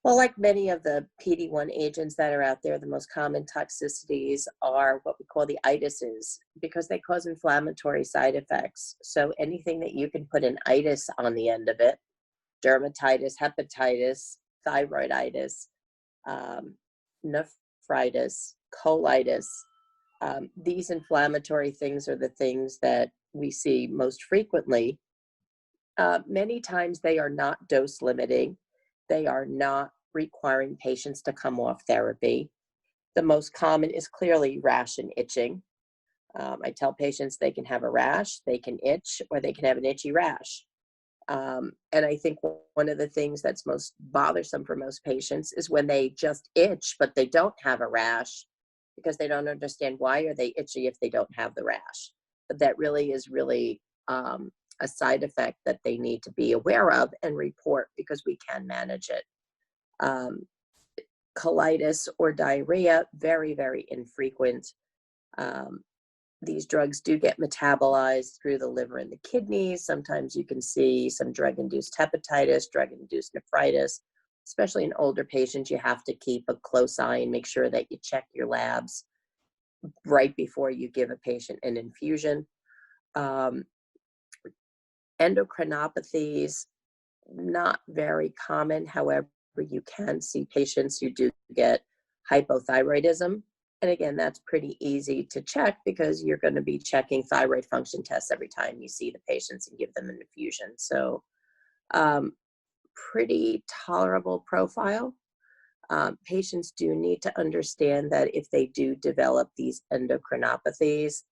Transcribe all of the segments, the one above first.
Well, like many of the PD-1 agents that are out there, the most common toxicities are what we call the itises because they cause inflammatory side effects. So anything that you can put an itis on the end of it, dermatitis, hepatitis, thyroiditis, um, nephritis, colitis, these inflammatory things are the things that we see most frequently. Many times they are not dose limiting. They are not requiring patients to come off therapy. The most common is clearly rash and itching. I tell patients they can have a rash, they can itch, or they can have an itchy rash. And I think one of the things that's most bothersome for most patients is when they just itch, but they don't have a rash because they don't understand why are they itchy if they don't have the rash. But that really is a side effect that they need to be aware of and report because we can manage it. Um, Colitis or diarrhea, very, very infrequent. Um, these drugs do get metabolized through the liver and the kidneys. Sometimes you can see some drug-induced hepatitis, drug-induced nephritis. Especially in older patients, you have to keep a close eye and make sure that you check your labs right before you give a patient an infusion. Endocrinopathies, not very common. However, you can see patients who do get hypothyroidism. And again, that's pretty easy to check because you're going to be checking thyroid function tests every time you see the patients and give them an infusion. So pretty tolerable profile. Patients do need to understand that if they do develop these endocrinopathies,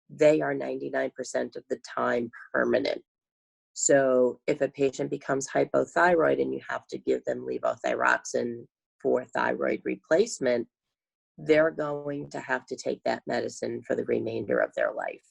they are 99% of the time permanent. So if a patient becomes hypothyroid and you have to give them levothyroxine for thyroid replacement, they're going to have to take that medicine for the remainder of their life.